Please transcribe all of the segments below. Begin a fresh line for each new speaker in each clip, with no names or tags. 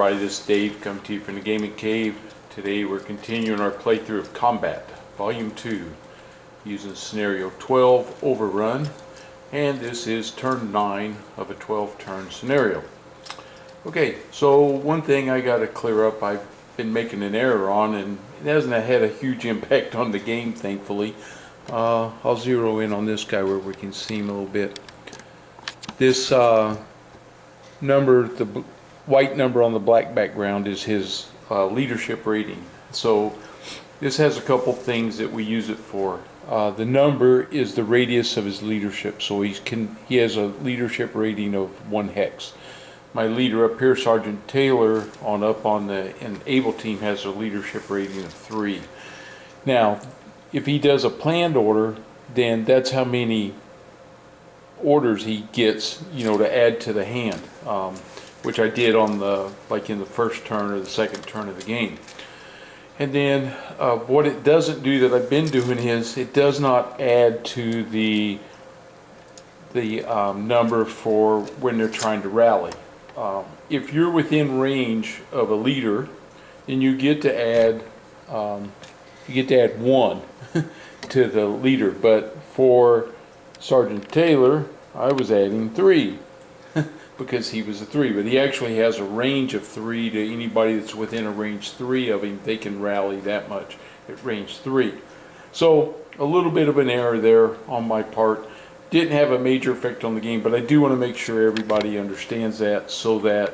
everybody, this is Dave, coming to you from the Gaming Cave. Today we're continuing our playthrough of Combat, Volume 2, using Scenario 12, Overrun, and this is turn 9 of a 12-turn scenario. Okay, so one thing I got to clear up, I've been making an error on, and it hasn't had a huge impact on the game, thankfully. I'll zero in on this guy where we can see him a little bit. This number, the white number on the black background, is his leadership rating. So this has a couple things that we use it for. The number is the radius of his leadership, so he has a leadership rating of 1 hex. My leader up here, Sergeant Taylor, up on the Able team, has a leadership rating of 3. Now, if he does a planned order, then that's how many orders he gets, to add to the hand, which I did on in the first turn or the second turn of the game. And then what it doesn't do that I've been doing is it does not add to the number for when they're trying to rally. If you're within range of a leader, then you get to add 1 to the leader. But for Sergeant Taylor, I was adding 3 because he was a 3, but he actually has a range of 3 to anybody that's within a range 3 of him. They can rally that much at range 3. So a little bit of an error there on my part. Didn't have a major effect on the game, but I do want to make sure everybody understands that, so that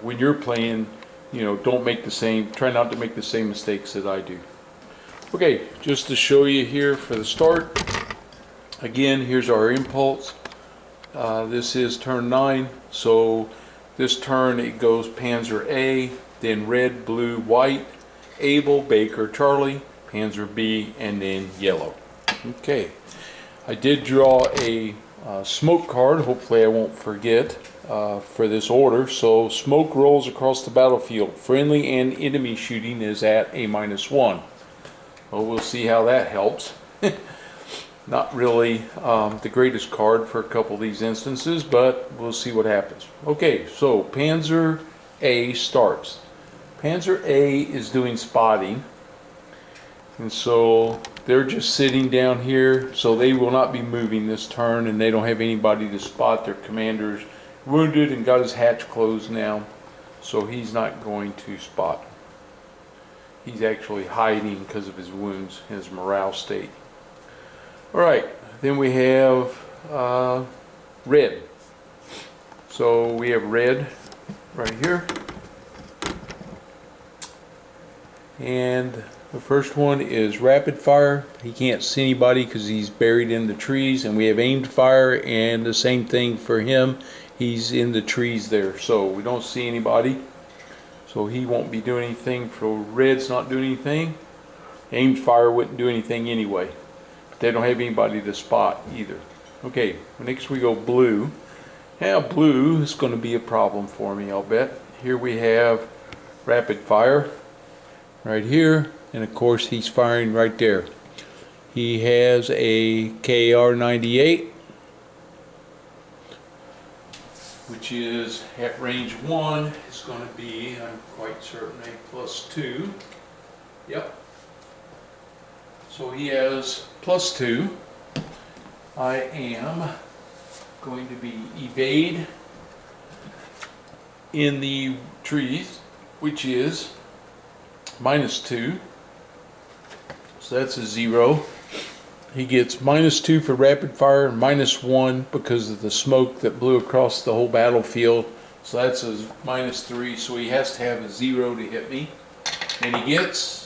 when you're playing, try not to make the same mistakes that I do. Okay, just to show you here for the start, again, here's our impulse. This is turn 9, so this turn it goes Panzer A, then red, blue, white, Able, Baker, Charlie, Panzer B, and then yellow. Okay, I did draw a smoke card, hopefully I won't forget, for this order. So smoke rolls across the battlefield. Friendly and enemy shooting is at a -1. Well, we'll see how that helps. Not really the greatest card for a couple of these instances, but we'll see what happens. Okay, so Panzer A starts. Panzer A is doing spotting, and so they're just sitting down here, so they will not be moving this turn, and they don't have anybody to spot. Their commander's wounded and got his hatch closed now, so he's not going to spot. He's actually hiding because of his wounds and his morale state. Alright, then we have red. So we have red right here. And the first one is rapid fire. He can't see anybody because he's buried in the trees. And we have aimed fire, and the same thing for him. He's in the trees there, so we don't see anybody. So he won't be doing anything. For red's not doing anything. Aimed fire wouldn't do anything anyway. They don't have anybody to spot either. Okay, next we go blue. Now blue is going to be a problem for me, I'll bet. Here we have rapid fire right here, and of course he's firing right there. He has a KR-98, which is at range 1. It's going to be, I'm quite certain, a +2. Yep. So he has +2. I am going to be evade in the trees, which is -2. So that's a 0. He gets -2 for rapid fire and -1 because of the smoke that blew across the whole battlefield. So that's a -3. So he has to have a 0 to hit me. And he gets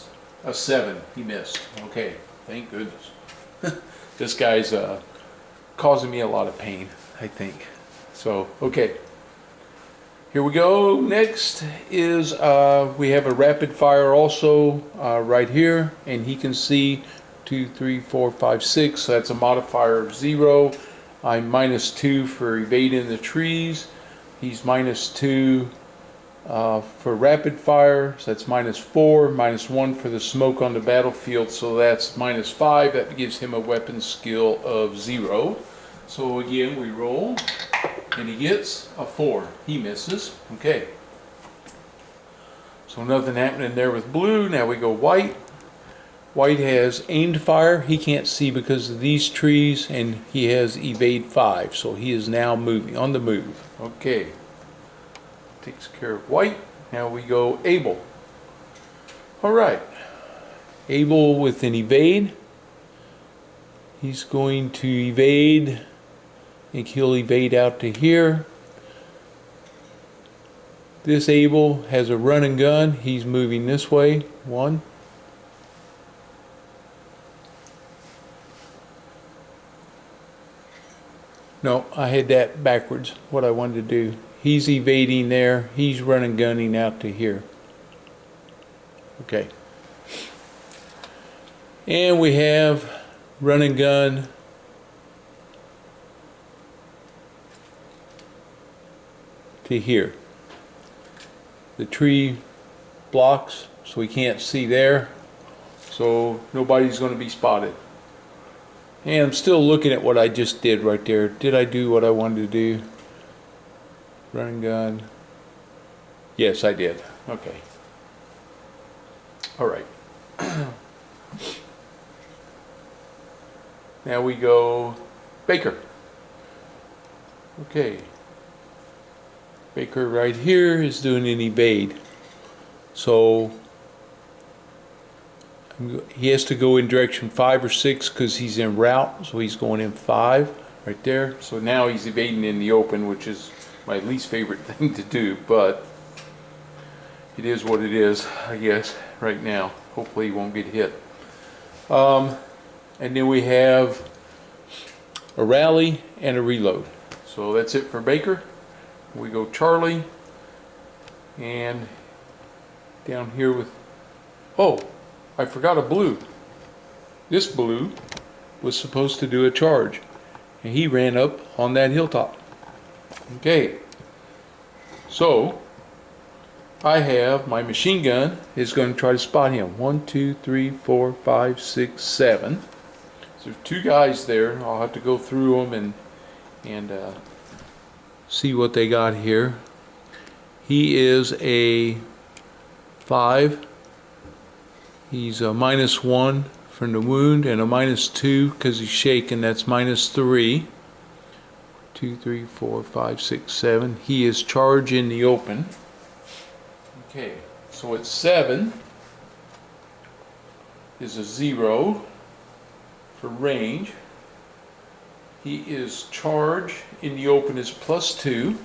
a 7. He missed. Okay, thank goodness. This guy's causing me a lot of pain, I think. So, okay. Here we go. Next is we have a rapid fire also right here, and he can see 2, 3, 4, 5, 6. So that's a modifier of 0. I'm -2 for evading the trees. He's -2 for rapid fire, so that's -4, -1 for the smoke on the battlefield, so that's -5. That gives him a weapon skill of 0. So again, we roll, and he gets a 4. He misses. Okay. So nothing happening there with blue. Now we go white. White has aimed fire. He can't see because of these trees, and he has evade 5. So he is now moving, on the move. Okay. Takes care of white. Now we go able. Alright. Able with an evade. He's going to evade. I think he'll evade out to here. This able has a run and gun. He's moving this way. 1. No, I had that backwards, what I wanted to do. He's evading there. He's run and gunning out to here. Okay. And we have run and gun to here. The tree blocks, so we can't see there. So nobody's going to be spotted. And I'm still looking at what I just did right there. Did I do what I wanted to do? Run and gun. Yes, I did. Okay. All right. Now we go Baker. Okay. Baker right here is doing an evade. So he has to go in direction 5 or 6 because he's en route. So he's going in 5 right there. So now he's evading in the open, which is my least favorite thing to do, but it is what it is, I guess, right now. Hopefully he won't get hit. And then we have a rally and a reload. So that's it for Baker. We go Charlie, and down here with, oh, I forgot a blue. This blue was supposed to do a charge, and he ran up on that hilltop. Okay, so I have my machine gun is going to try to spot him. 1, 2, 3, 4, 5, 6, 7. So there's 2 guys there. I'll have to go through them and see what they got here. He is a 5. He's a -1 from the wound and a -2 because he's shaken. That's -3. 2, 3, 4, 5, 6, 7. He is charged in the open. Okay, so at 7 is a 0 for range. He is charged in the open is +2,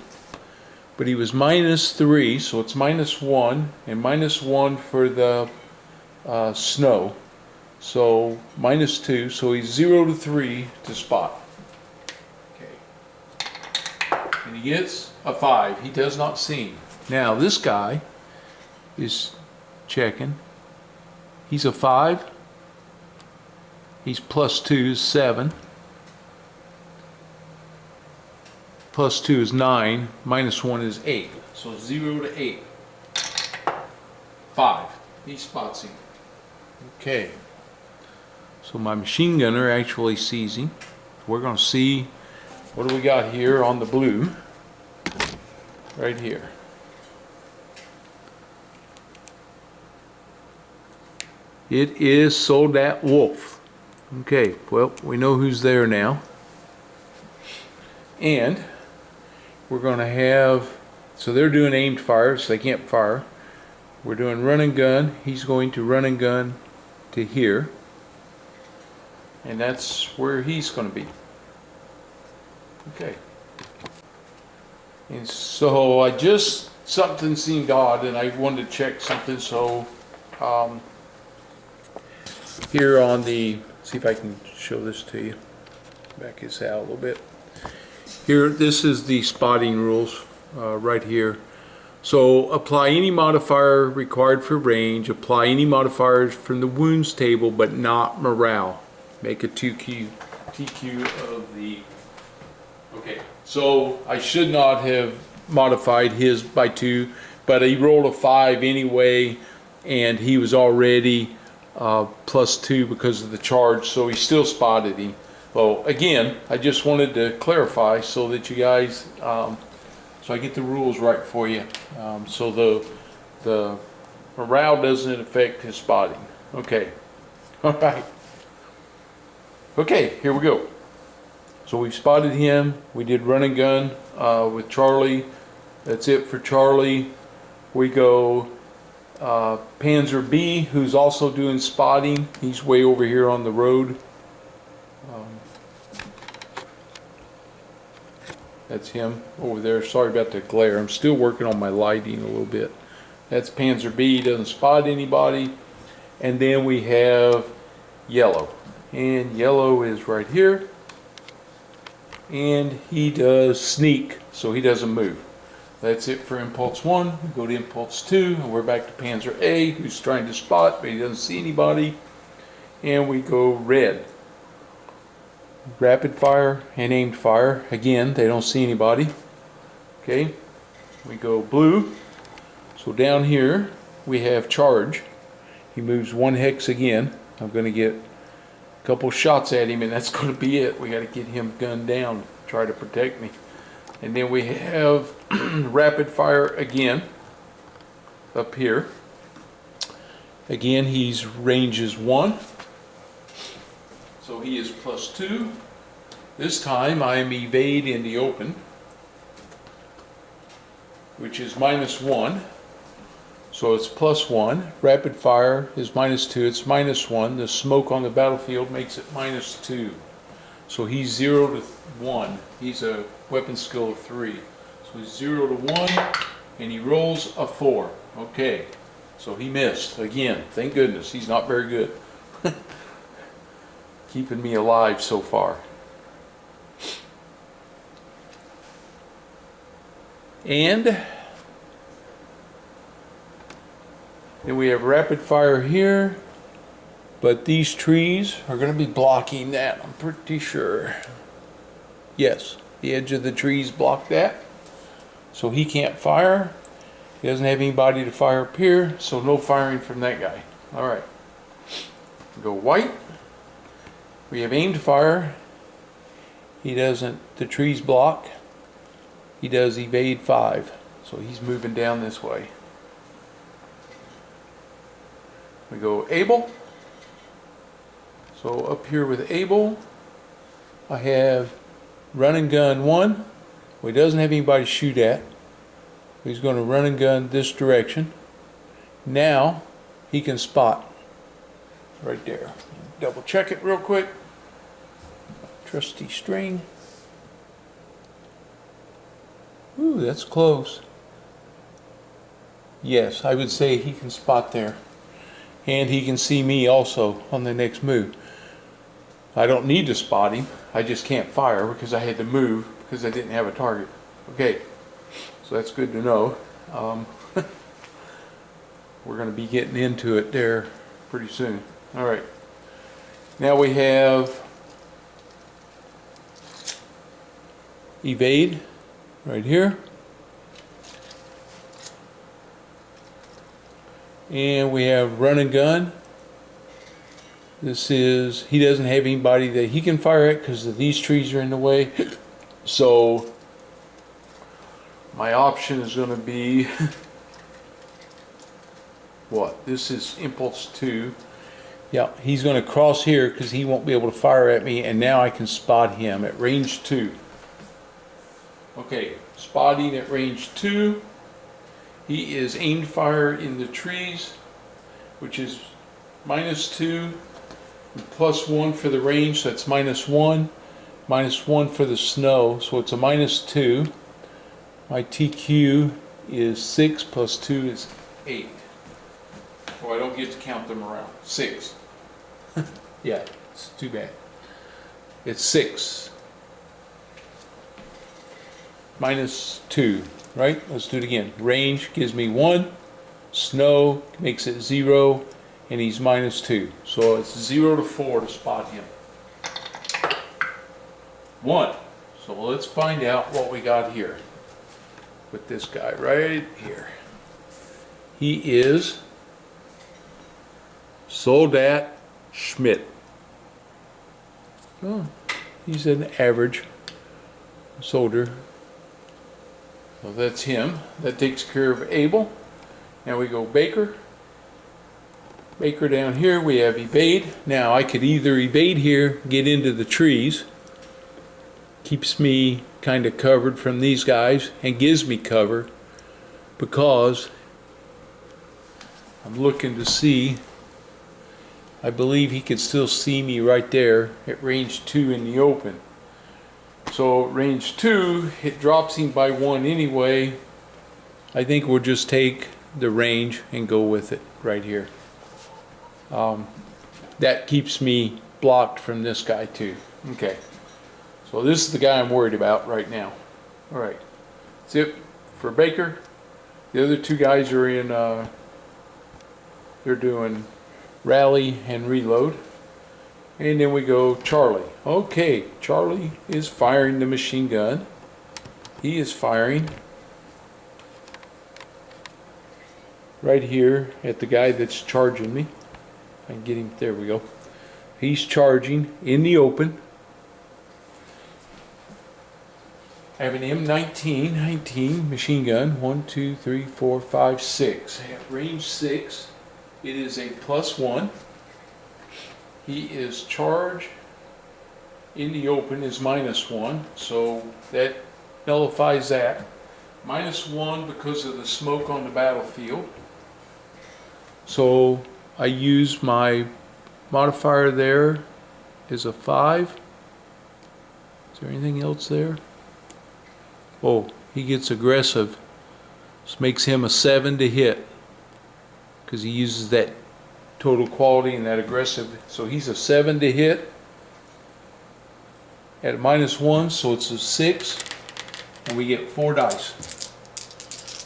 but he was -3, so it's -1 and -1 for the snow. So -2, so he's 0 to 3 to spot. And he gets a 5. He does not see him. Now this guy is checking. He's a 5. He's +2 is 7. +2 is 9. -1 is 8. So 0 to 8. 5. He spots him. Okay. So my machine gunner actually sees him. We're going to see, what do we got here on the blue? Right here. It is Soldat Wolf. Okay, well, we know who's there now. And we're going to have, so they're doing aimed fire, so they can't fire. We're doing run and gun. He's going to run and gun to here. And that's where he's going to be. Okay. And so I just, something seemed odd and I wanted to check something, so here on the, see if I can show this to you, back this out a little bit. Here, this is the spotting rules right here. So apply any modifier required for range, apply any modifiers from the wounds table but not morale. Make a TQ of the, okay, so I should not have modified his by 2, but he rolled a 5 anyway and he was already +2 because of the charge, so he still spotted him. Well, again, I just wanted to clarify so that you guys, so I get the rules right for you. So the Morale doesn't affect his spotting. Okay. All right. Okay, here we go. So we spotted him. We did run and gun with Charlie. That's it for Charlie. We go Panzer B, who's also doing spotting. He's way over here on the road. That's him over there. Sorry about the glare. I'm still working on my lighting a little bit. That's Panzer B. He doesn't spot anybody. And then we have yellow. And yellow is right here. And he does sneak, so he doesn't move. That's it for Impulse 1. We go to Impulse 2, and we're back to Panzer A, who's trying to spot, but he doesn't see anybody. And we go red. Rapid fire and aimed fire. Again, they don't see anybody. Okay. We go blue. So down here, we have charge. He moves 1 hex again. I'm going to get a couple shots at him, and that's going to be it. We got to get him gunned down, try to protect me. And then we have rapid fire again up here. Again, he's ranges 1. So he is +2. This time I am evade in the open, which is -1. So it's +1. Rapid fire is -2. It's -1. The smoke on the battlefield makes it -2. So he's 0 to 1. He's a weapon skill of 3. So he's 0 to 1, and he rolls a 4. Okay. So he missed again. Thank goodness. He's not very good. Keeping me alive so far. And then we have rapid fire here, but these trees are going to be blocking that, I'm pretty sure. Yes, the edge of the trees block that, so he can't fire. He doesn't have anybody to fire up here, so no firing from that guy. All right, go white. We have aimed fire. He doesn't, the trees block. He does evade 5, so he's moving down this way. We go able. So up here with able, I have run and gun 1. Well, he doesn't have anybody to shoot at. He's going to run and gun this direction. Now he can spot right there. Double check it real quick. Trusty string. Ooh, that's close. Yes, I would say he can spot there. And he can see me also on the next move. I don't need to spot him. I just can't fire because I had to move because I didn't have a target. Okay, so that's good to know. We're going to be getting into it there pretty soon. All right. Now we have evade right here. And we have run and gun. This is, he doesn't have anybody that he can fire at because these trees are in the way. So my option is going to be what? This is impulse 2. Yeah, he's going to cross here because he won't be able to fire at me, and now I can spot him at range 2. Okay, spotting at range 2. He is aimed fire in the trees, which is -2, +1 for the range, so that's -1, -1 for the snow, so it's a -2. My TQ is 6 + 2 is 8. So I don't get to count them around. 6. Yeah, it's too bad. It's 6. -2, right? Let's do it again. Range gives me 1. Snow makes it 0. And he's -2. So it's 0 to 4 to spot him. 1. So let's find out what we got here with this guy right here. He is Soldat Schmidt. Oh, he's an average soldier. So that's him. That takes care of Abel. Now we go Baker. Baker down here, we have evade. Now I could either evade here, get into the trees, keeps me kind of covered from these guys and gives me cover because I'm looking to see, I believe he can still see me right there at range 2 in the open. So range 2, it drops him by 1 anyway. I think we'll just take the range and go with it right here. That keeps me blocked from this guy too. Okay, so this is the guy I'm worried about right now. All right, that's it for Baker. The other two guys are in, they're doing rally and reload. And then we go Charlie. Okay, Charlie is firing the machine gun. He is firing right here at the guy that's charging me. I can get him, there we go. He's charging in the open. I have an M19 machine gun. 1, 2, 3, 4, 5, 6. At range 6, it is a +1. He is charged in the open is -1, so that nullifies that. -1 because of the smoke on the battlefield. So I use my modifier there is a 5. Is there anything else there? Oh, he gets aggressive. This makes him a 7 to hit because he uses that total quality and that aggressive. So he's a 7 to hit at -1, so it's a 6, and we get 4 dice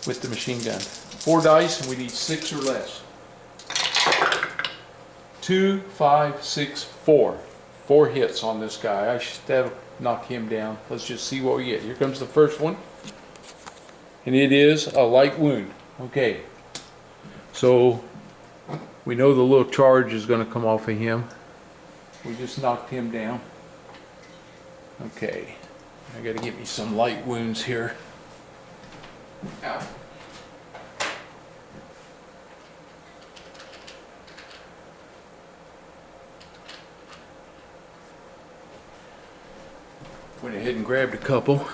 with the machine gun. 4 dice, and we need 6 or less. 2, 5, 6, 4. 4 hits on this guy. That'll knock him down. Let's just see what we get. Here comes the first one, and it is a light wound. Okay, so we know the little charge is going to come off of him. We just knocked him down. Okay, I got to get me some light wounds here. Ow. Went ahead and grabbed a couple.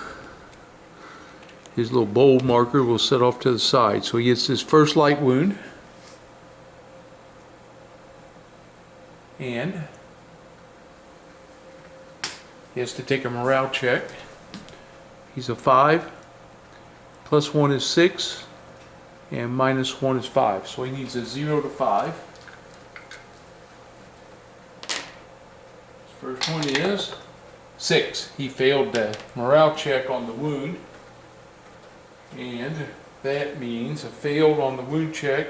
His little bold marker will set off to the side. So he gets his first light wound. And he has to take a morale check. He's a 5. +1 is 6. And -1 is 5. So he needs a 0 to 5. His first one is 6. He failed the morale check on the wound. And that means a failed on the wound check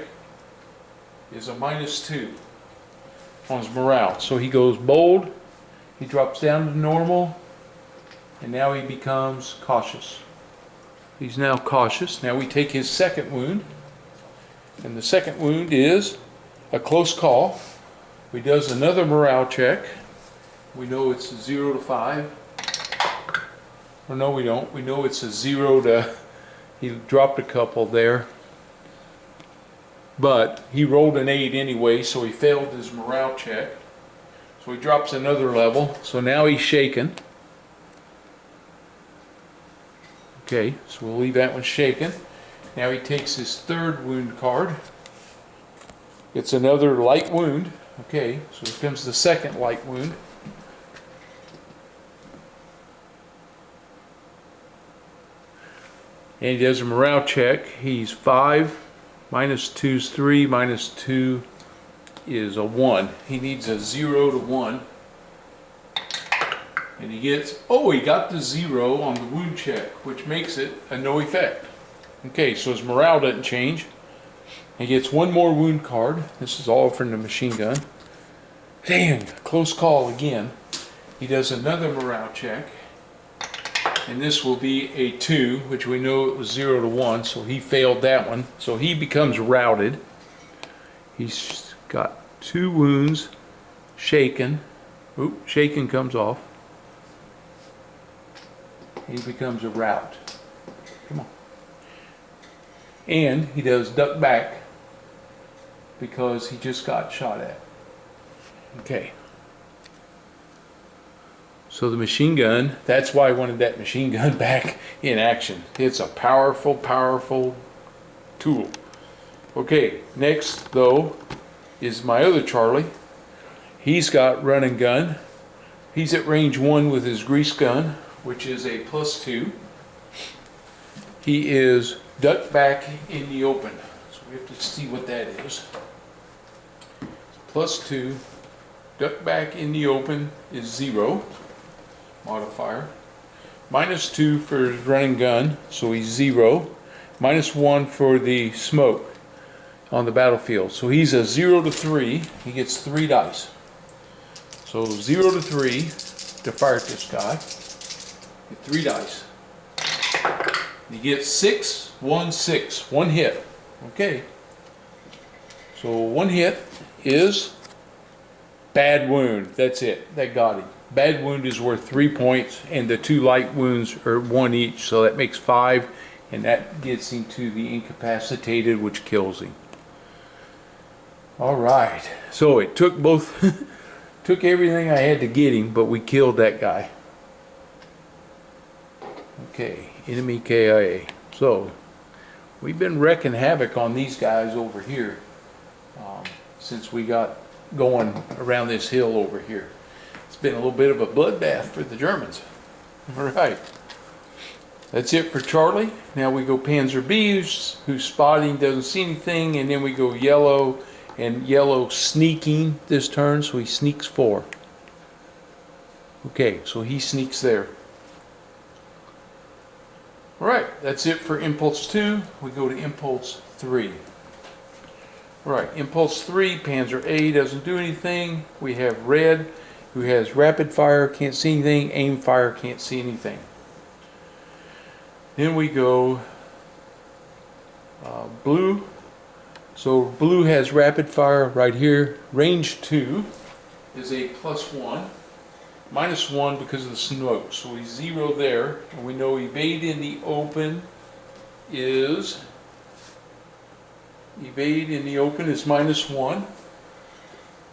is a -2 on his morale. So he goes bold, he drops down to normal, and now he becomes cautious. He's now cautious. Now we take his second wound, and the second wound is a close call. He does another morale check. We know it's a 0 to 5. Or no, we don't. We know it's a 0 to, he dropped a couple there. But he rolled an 8 anyway, so he failed his morale check. So he drops another level. So now he's shaken. Okay, so we'll leave that one shaken. Now he takes his third wound card. It's another light wound. Okay, so here comes the second light wound. And he does a morale check. He's 5. -2 is 3. -2 is a 1. He needs a 0 to 1. And he gets, oh, he got the 0 on the wound check, which makes it a no effect. Okay, so his morale doesn't change. He gets one more wound card. This is all from the machine gun. Dang, close call again. He does another morale check. And this will be a 2, which we know it was 0 to 1, so he failed that one. So he becomes routed. He's got 2 wounds, shaken. Oop, shaken comes off. He becomes a rout. Come on. And he does duck back. because he just got shot at. Okay. So the machine gun, that's why I wanted that machine gun back in action. It's a powerful, powerful tool. Okay, next though is my other Charlie. He's got run and gun. He's at range 1 with his grease gun, which is a +2. He is ducked back in the open. So we have to see what that is. +2, duck back in the open is 0 modifier. -2 for his running gun, so he's 0. -1 for the smoke on the battlefield. So he's a 0 to 3. He gets 3 dice. So 0 to 3 to fire at this guy. Get 3 dice. You get 6, 1, 6. 1 hit. Okay. So 1 hit is bad wound. That's it. That got him. Bad wound is worth 3 points, and the 2 light wounds are 1 each, so that makes 5, and that gets him to the incapacitated, which kills him. All right. So it took both, took everything I had to get him, but we killed that guy. Okay, enemy KIA. So we've been wrecking havoc on these guys over here since we got going around this hill over here. It's been a little bit of a bloodbath for the Germans. All right. That's it for Charlie. Now we go Panzer B, who's spotting, doesn't see anything, and then we go yellow, and yellow sneaking this turn, so he sneaks 4. Okay, so he sneaks there. All right, that's it for Impulse 2. We go to Impulse 3. All right, Impulse 3, Panzer A doesn't do anything. We have red, who has rapid fire, can't see anything, aim fire, can't see anything. Then we go blue. So blue has rapid fire right here. Range 2 is a +1. -1 because of the smoke. So he's 0 there. And we know evade in the open is -1.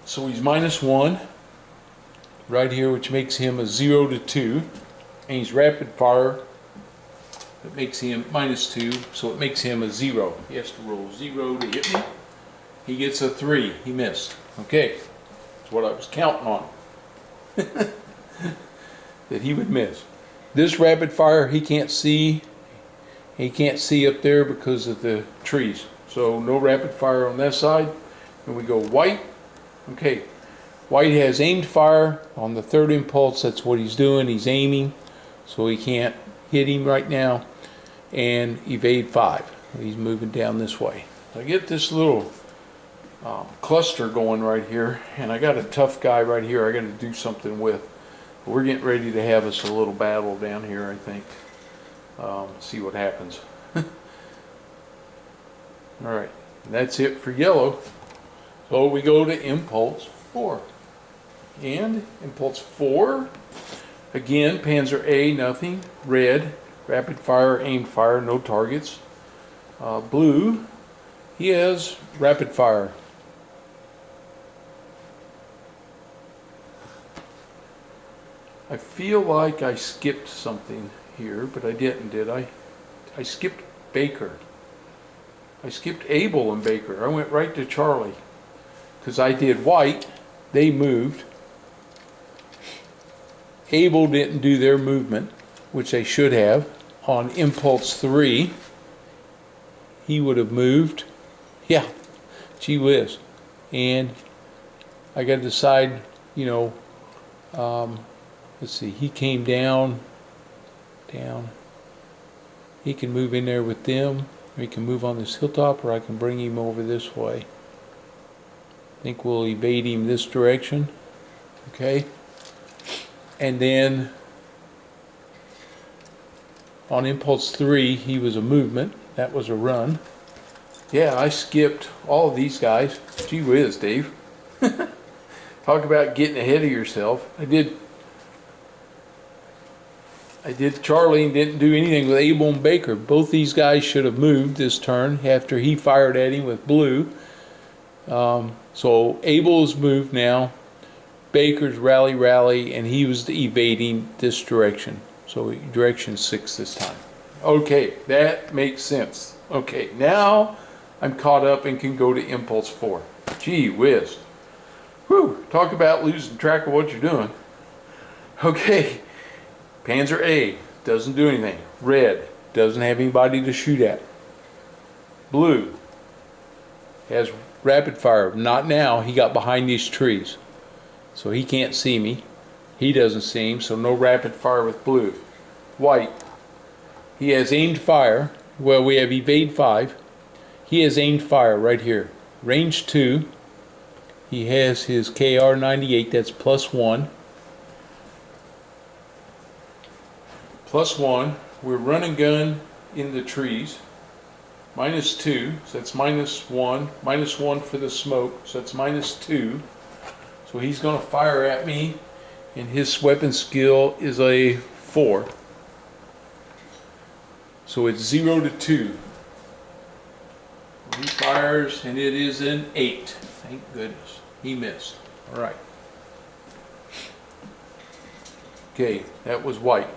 So he's -1 right here, which makes him a 0 to 2. And he's rapid fire. That makes him -2, so it makes him a 0. He has to roll 0 to hit me. He gets a 3. He missed. Okay, that's what I was counting on. That he would miss. This rapid fire, he can't see. He can't see up there because of the trees. So no rapid fire on that side. And we go white. Okay, white has aimed fire on the 3rd impulse. That's what he's doing. He's aiming, so he can't hit him right now. And evade 5. He's moving down this way. I get this little cluster going right here, and I got a tough guy right here I got to do something with. We're getting ready to have us a little battle down here, I think. See what happens. Alright, that's it for yellow. So we go to Impulse 4. And Impulse 4, again, Panzer A, nothing. Red, rapid fire, aim fire, no targets. Blue, he has rapid fire. I feel like I skipped something here, but I didn't, did I? I skipped Baker. I skipped Abel and Baker. I went right to Charlie. Because I did white, they moved. Abel didn't do their movement, which they should have. On Impulse 3, he would have moved. Yeah, gee whiz. And I got to decide, you know, let's see, he came down. He can move in there with them, or he can move on this hilltop, or I can bring him over this way. I think we'll evade him this direction. Okay. And then on Impulse 3, he was a movement. That was a run. Yeah, I skipped all of these guys. Gee whiz, Dave. Talk about getting ahead of yourself. I did Charlie and didn't do anything with Abel and Baker. Both these guys should have moved this turn after he fired at him with blue. So Abel's moved now. Baker's rally, and he was evading this direction. So direction 6 this time. Okay, that makes sense. Okay, now I'm caught up and can go to impulse 4. Gee whiz. Whew, talk about losing track of what you're doing. Okay, Panzer A doesn't do anything. Red doesn't have anybody to shoot at. Blue has rapid fire. Not now, he got behind these trees. So he can't see me. He doesn't see him, so no rapid fire with blue. White, he has aimed fire. Well, we have evade 5. He has aimed fire right here. Range 2. He has his KR-98, that's +1. +1. We're running gun in the trees. -2, so that's -1. -1 for the smoke, so that's -2. So he's going to fire at me, and his weapon skill is a 4. So it's 0 to 2. He fires, and it is an 8. Thank goodness. He missed. All right. Okay, that was white.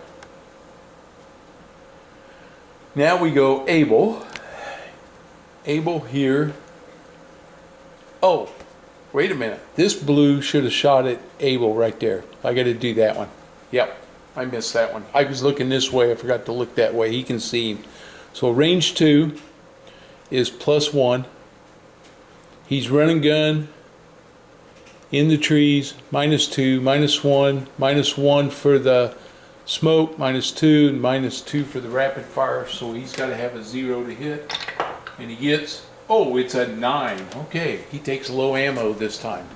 Now we go Abel. Abel here. Oh, wait a minute. This blue should have shot at Abel right there. I got to do that one. Yep, I missed that one. I was looking this way. I forgot to look that way. He can see him. So range 2 is +1. He's running gun in the trees. -2, -1, -1 for the smoke, -2, and -2 for the rapid fire. So he's got to have a 0 to hit. And he gets, oh, it's a 9. Okay, he takes low ammo this time.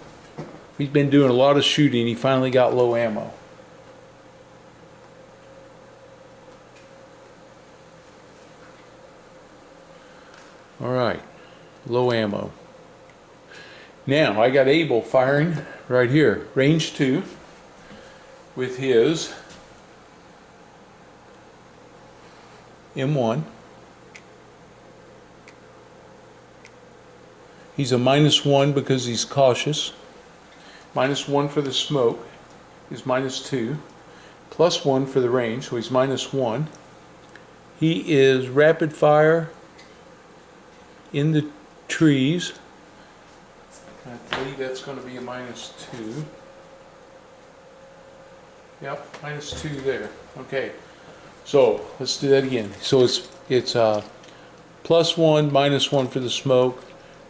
He's been doing a lot of shooting. He finally got low ammo. All right, low ammo. Now I got Abel firing right here, range 2 with his M1. He's a -1 because he's cautious. -1 for the smoke is -2. +1 for the range, so he's -1. He is rapid fire in the trees. I believe that's going to be a -2. Yep, -2 there. Okay, so let's do that again. So it's +1, -1 for the smoke,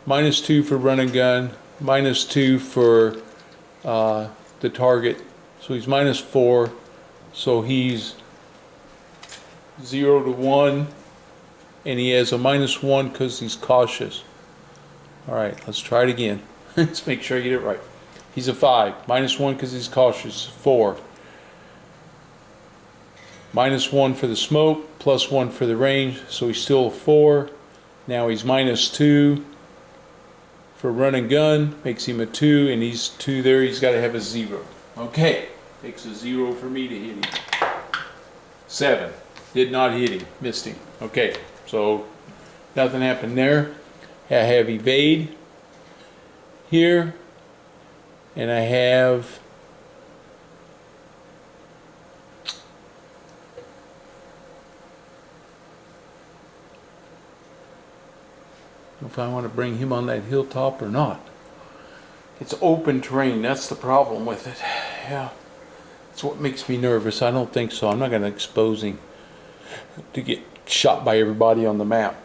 -2 for run and gun, -2 for the target. So he's -4. So he's 0 to 1, and he has a -1 because he's cautious. All right, let's try it again. Let's make sure I get it right. He's a 5, -1 because he's cautious, 4. -1 for the smoke, +1 for the range, so he's still a 4. Now he's -2 for run and gun, makes him a 2, and he's 2 there. He's got to have a 0. Okay, takes a 0 for me to hit him. 7, did not hit him, missed him. Okay, so nothing happened there. I have evade here, and I have if I want to bring him on that hilltop or not. It's open terrain, that's the problem with it. Yeah, that's what makes me nervous. I don't think so. I'm not going to expose him to get shot by everybody on the map.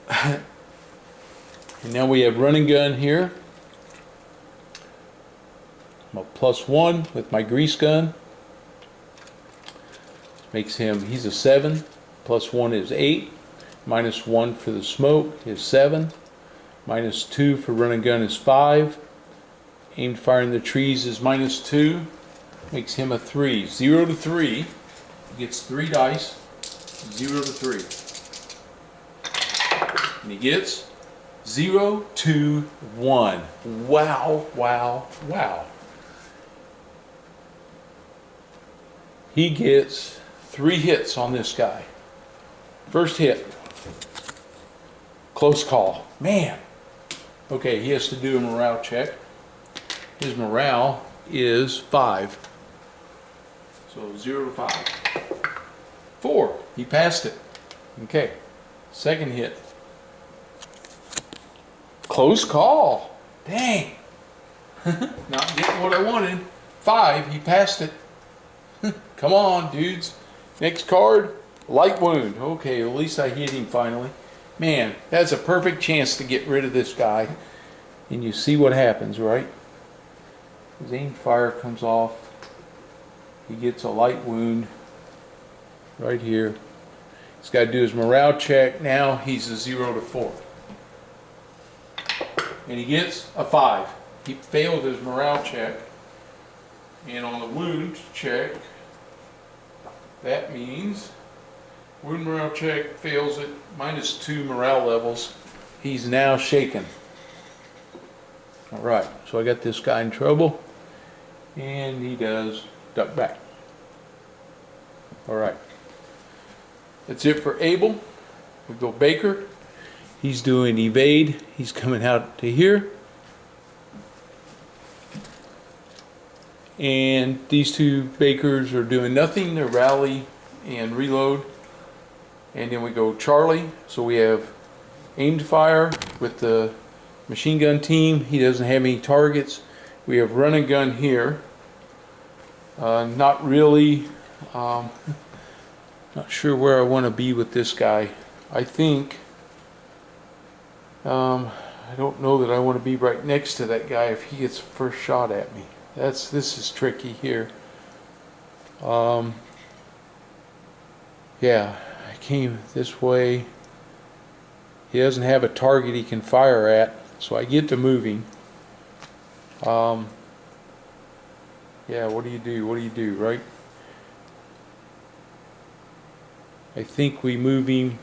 And now we have running gun here. I'm a +1 with my grease gun. Makes him, he's a 7. +1 is 8. -1 for the smoke is 7. -2 for run and gun is 5. Aimed fire in the trees is -2. Makes him a 3. 0 to 3. He gets 3 dice. 0 to 3. And he gets 0 to 1. Wow, wow, wow. He gets 3 hits on this guy. First hit. Close call. Man. Okay, he has to do a morale check. His morale is 5. So 0 to 5. 4. He passed it. Okay. Second hit. Close call. Dang. Not getting what I wanted. 5. He passed it. Come on, dudes. Next card. Light wound. Okay, at least I hit him finally. Man, that's a perfect chance to get rid of this guy. And you see what happens, right? His aim fire comes off. He gets a light wound right here. He's got to do his morale check. Now he's a 0 to 4. And he gets a 5. He failed his morale check. And on the wound check, that means wound morale check fails at -2 morale levels. He's now shaken. Alright, so I got this guy in trouble. And he does duck back. Alright. That's it for Abel. We go Baker. He's doing evade. He's coming out to here. And these two Bakers are doing nothing. They're rally and reload. And then we go Charlie. So we have aimed fire with the machine gun team. He doesn't have any targets. We have run and gun here. Not really. Not sure where I want to be with this guy. I think I don't know that I want to be right next to that guy if he gets the first shot at me. This is tricky here. Yeah, I came this way. He doesn't have a target he can fire at, so I get to moving. Yeah, what do you do? What do you do, right? I think we move him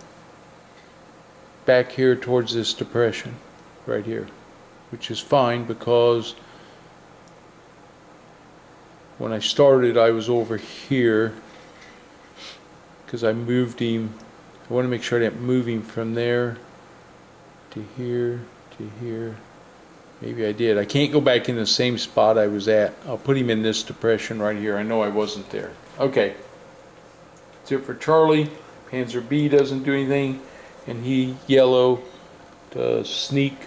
back here towards this depression right here, which is fine because when I started I was over here because I moved him. I want to make sure I didn't move him from there to here to here. Maybe I did. I can't go back in the same spot I was at. I'll put him in this depression right here. I know I wasn't there. Okay. That's it for Charlie. Panzer B doesn't do anything. And he, yellow, does sneak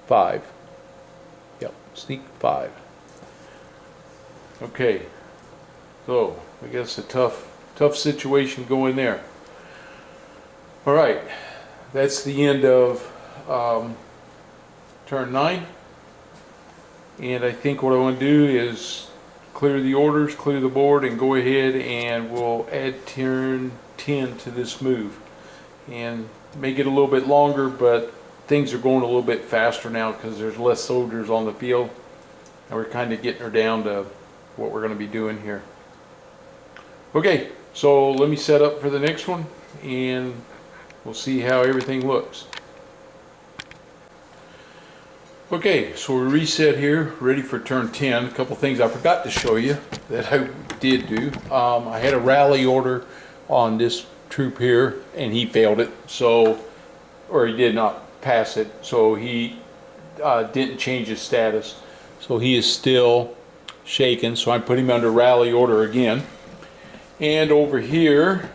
5. Yep, sneak 5. Okay. So, I guess a tough situation going there. Alright. That's the end of turn 9. And I think what I want to do is clear the orders, clear the board, and go ahead and we'll add turn 10 to this move. And make it a little bit longer, but things are going a little bit faster now because there's less soldiers on the field. And we're kind of getting her down to what we're going to be doing here. Okay, so let me set up for the next one and we'll see how everything looks. Okay, so we reset here, ready for turn 10. A couple things I forgot to show you that I did do. I had a rally order on this troop here, and he failed it, so, or he did not pass it, so he didn't change his status. So he is still shaken, so I put him under rally order again. And over here,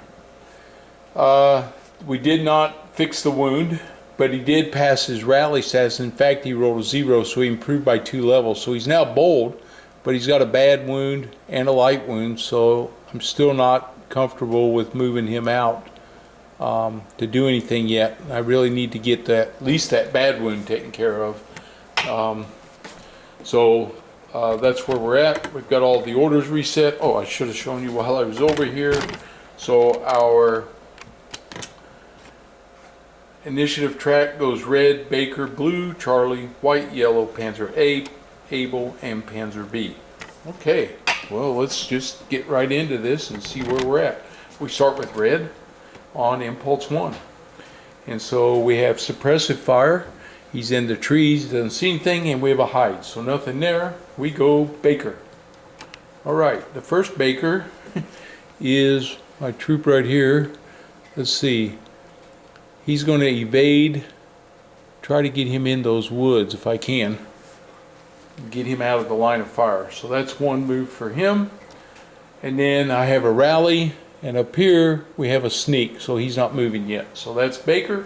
we did not fix the wound, but he did pass his rally status. In fact, he rolled a 0, so he improved by 2 levels. So he's now bold, but he's got a bad wound and a light wound, so I'm still not comfortable with moving him out to do anything yet. I really need to get that, at least that bad wound taken care of. So that's where we're at. We've got all the orders reset. Oh, I should have shown you while I was over here. So our initiative track goes red, Baker, blue, Charlie, white, yellow, Panzer A, Abel, and Panzer B. Okay, well, let's just get right into this and see where we're at. We start with red on impulse 1. And so we have suppressive fire. He's in the trees, doesn't see anything, and we have a hide. So nothing there. We go Baker. Alright, the first Baker is my troop right here. Let's see. He's going to evade try to get him in those woods if I can. Get him out of the line of fire. So that's one move for him. And then I have a rally, and up here we have a sneak, so he's not moving yet. So that's Baker.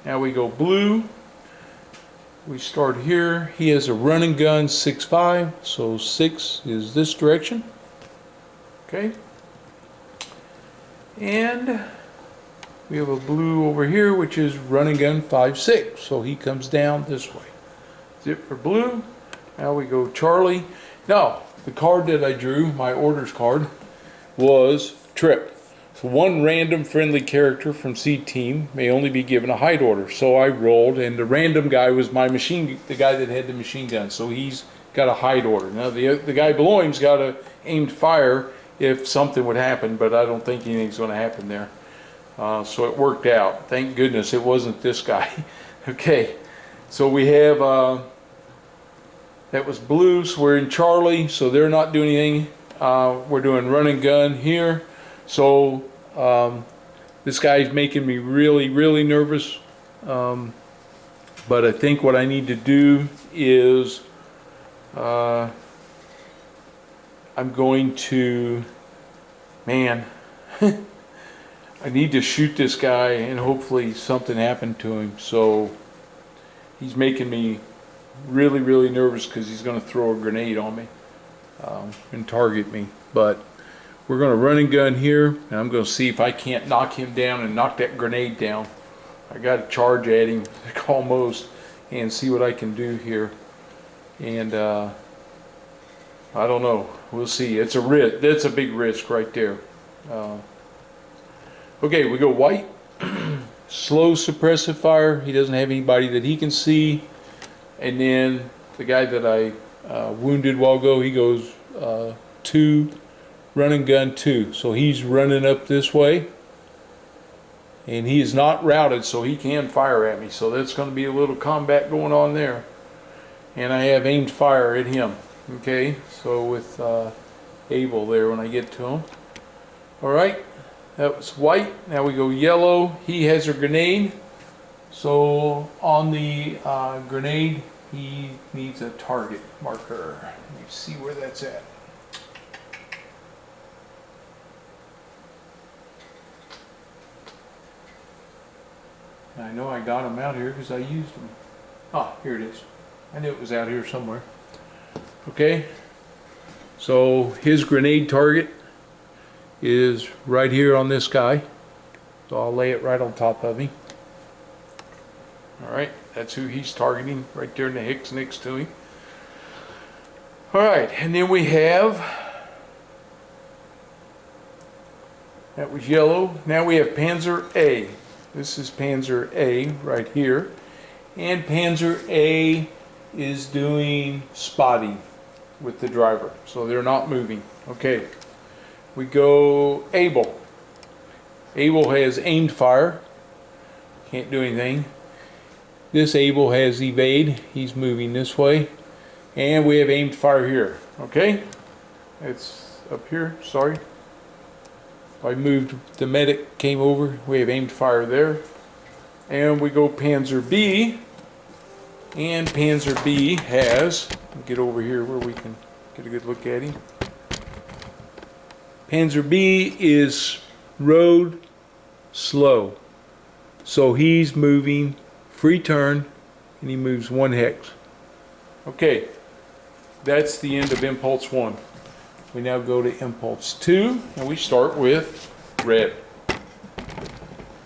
Now we go blue. We start here. He has a run and gun 6-5, so 6 is this direction. Okay. And we have a blue over here, which is run and gun 5-6, so he comes down this way. That's it for blue. Now we go Charlie. Now, the card that I drew, my orders card, was Trip. So one random friendly character from C team may only be given a hide order. So I rolled, and the random guy was the guy that had the machine gun. So he's got a hide order. Now the guy below him's got a aimed fire if something would happen, but I don't think anything's going to happen there. So it worked out. Thank goodness it wasn't this guy. Okay, so we have that was blue. So we're in Charlie. So they're not doing anything. We're doing run and gun here. So this guy's making me really, really nervous. But I think what I need to do is I'm going to, man, I need to shoot this guy and hopefully something happened to him. So he's making me really, really nervous because he's going to throw a grenade on me and target me. But we're going to run and gun here, and I'm going to see if I can't knock him down and knock that grenade down. I got to charge at him almost and see what I can do here. And I don't know. We'll see. It's a risk. That's a big risk right there. Okay, we go white. Slow suppressive fire. He doesn't have anybody that he can see. And then the guy that I wounded a while ago, he goes 2. Run and gun 2. So he's running up this way. And he is not routed, so he can fire at me. So that's going to be a little combat going on there. And I have aimed fire at him. Okay, so with Abel there when I get to him. Alright, that was white. Now we go yellow. He has a grenade. So on the grenade, he needs a target marker. Let me see where that's at. I know I got them out here because I used them. Ah, here it is. I knew it was out here somewhere. Okay, so his grenade target is right here on this guy. So I'll lay it right on top of him. Alright, that's who he's targeting, right there in the Hicks next to him. Alright, and then we have, that was yellow. Now we have Panzer A. This is Panzer A right here. And Panzer A is doing spotting with the driver. So they're not moving. Okay. We go Abel. Abel has aimed fire. Can't do anything. This Abel has evade. He's moving this way. And we have aimed fire here. Okay. It's up here. Sorry. I moved, the medic came over, we have aimed fire there. And we go Panzer B, and Panzer B has, get over here where we can get a good look at him. Panzer B is road slow. So he's moving free turn, and he moves 1 hex. Okay, that's the end of Impulse 1. We now go to Impulse 2, and we start with red.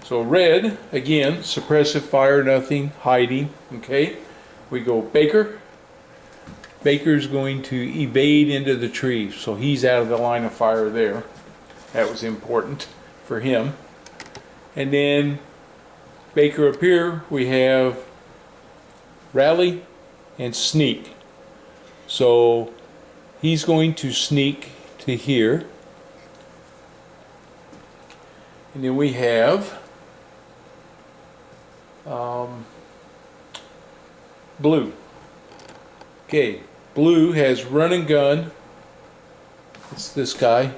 So red, again, suppressive fire, nothing, hiding, okay? We go Baker. Baker's going to evade into the trees, so he's out of the line of fire there. That was important for him. And then Baker up here, we have rally and sneak. So he's going to sneak to here. And then we have blue. Okay, blue has run and gun. It's this guy.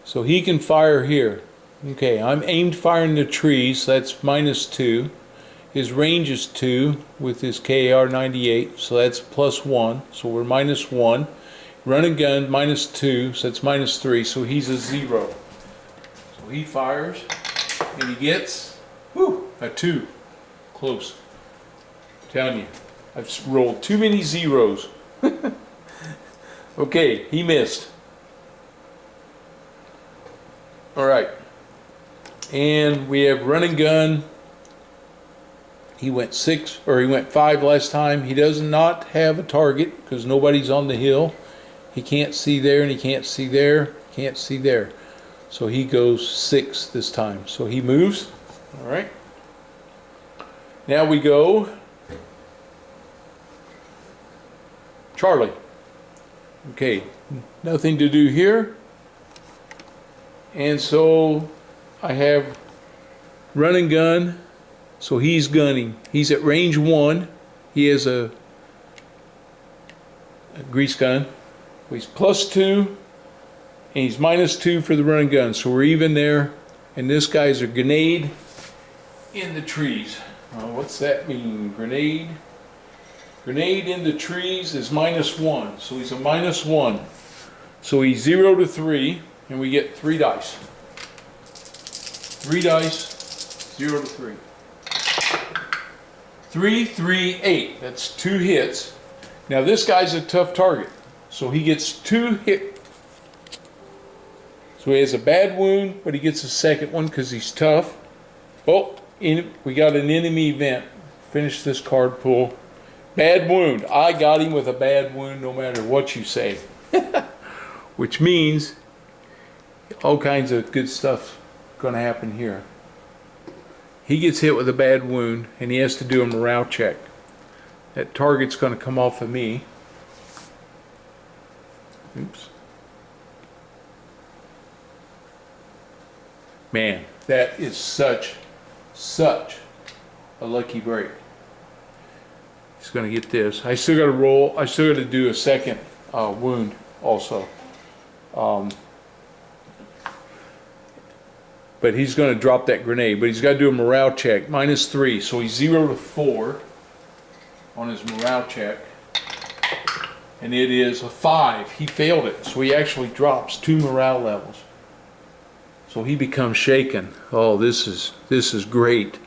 So he can fire here. Okay, I'm aimed firing the trees, so that's -2. His range is 2 with his KAR-98, so that's +1, so we're -1. Run and gun, -2, so that's -3, so he's a 0. So he fires, and he gets, a 2. Close. I'm telling you, I've rolled too many zeros. Okay, he missed. Alright. And we have run and gun. He went 6, or he went 5 last time. He does not have a target because nobody's on the hill. He can't see there, and he can't see there, can't see there. So he goes 6 this time. So he moves. Alright. Now we go Charlie. Okay, nothing to do here. And so I have run and gun. So he's gunning. He's at range 1. He has a grease gun. He's +2. And he's -2 for the run and gun. So we're even there. And this guy's a grenade in the trees. What's that mean? Grenade? Grenade in the trees is -1. So he's a -1. So he's 0 to 3. And we get 3 dice. 3 dice, 0 to 3. 3, 3, 8. That's 2 hits. Now this guy's a tough target. So he gets 2 hit. So he has a bad wound, but he gets a second one because he's tough. Oh, we got an enemy event. Finish this card pull. Bad wound. I got him with a bad wound no matter what you say. Which means all kinds of good stuff going to happen here. He gets hit with a bad wound and he has to do a morale check. That target's going to come off of me. Oops. Man, that is such a lucky break. He's going to get this. I still got to roll. I still got to do a second wound also. But he's going to drop that grenade. But he's got to do a morale check. -3. So he's 0 to 4 on his morale check. And it is a 5. He failed it. So he actually drops 2 morale levels. So he becomes shaken. Oh, this is great.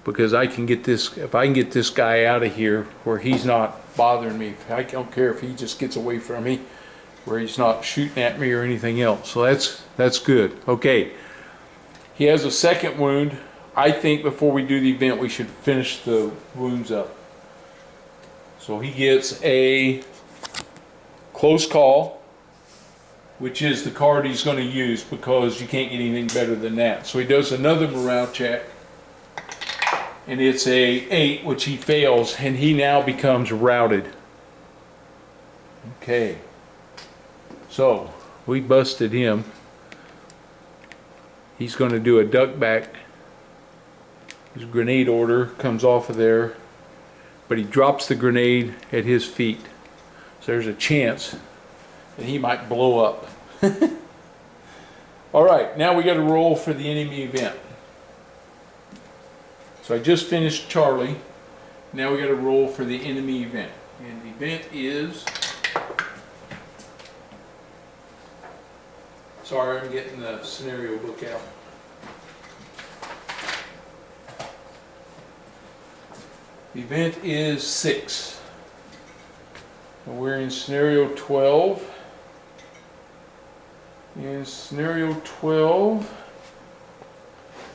Because I can get this, if I can get this guy out of here where he's not bothering me. I don't care if he just gets away from me, where he's not shooting at me or anything else. So that's good. Okay. He has a second wound. I think before we do the event, we should finish the wounds up. So he gets a close call, which is the card he's going to use because you can't get anything better than that. So he does another morale check, and it's a 8, which he fails, and he now becomes routed. Okay. So we busted him. He's going to do a duck back. His grenade order comes off of there, but he drops the grenade at his feet. So there's a chance that he might blow up. All right, now we got to roll for the enemy event. So I just finished Charlie. Now we got to roll for the enemy event. And the event is... Sorry, I'm getting the scenario book out. The event is 6. And we're in scenario 12. And scenario 12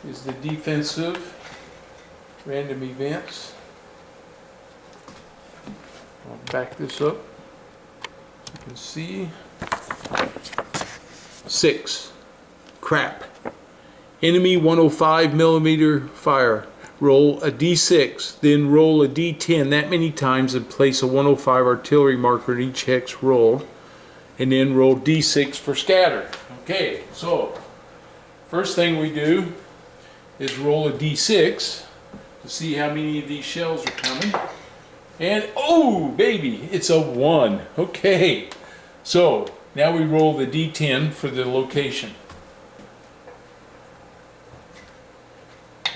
is the defensive random events. I'll back this up so you can see. 6. Crap. Enemy 105 millimeter fire. Roll a d6, then roll a d10 that many times and place a 105 artillery marker in each hex roll, and then roll d6 for scatter. Okay, so first thing we do is roll a d6 to see how many of these shells are coming. And oh baby, it's a 1. Okay, so now we roll the d10 for the location.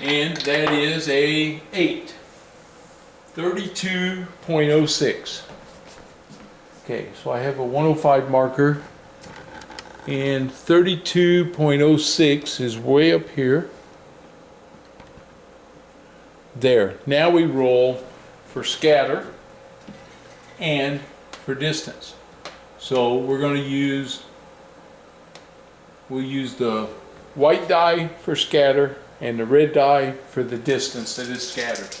and that is a 8. 32.06. Okay, so I have a 105 marker, and 32.06 is way up here. There. Now we roll for scatter and for distance. So we're going to we'll use the white die for scatter and the red die for the distance that is scattered.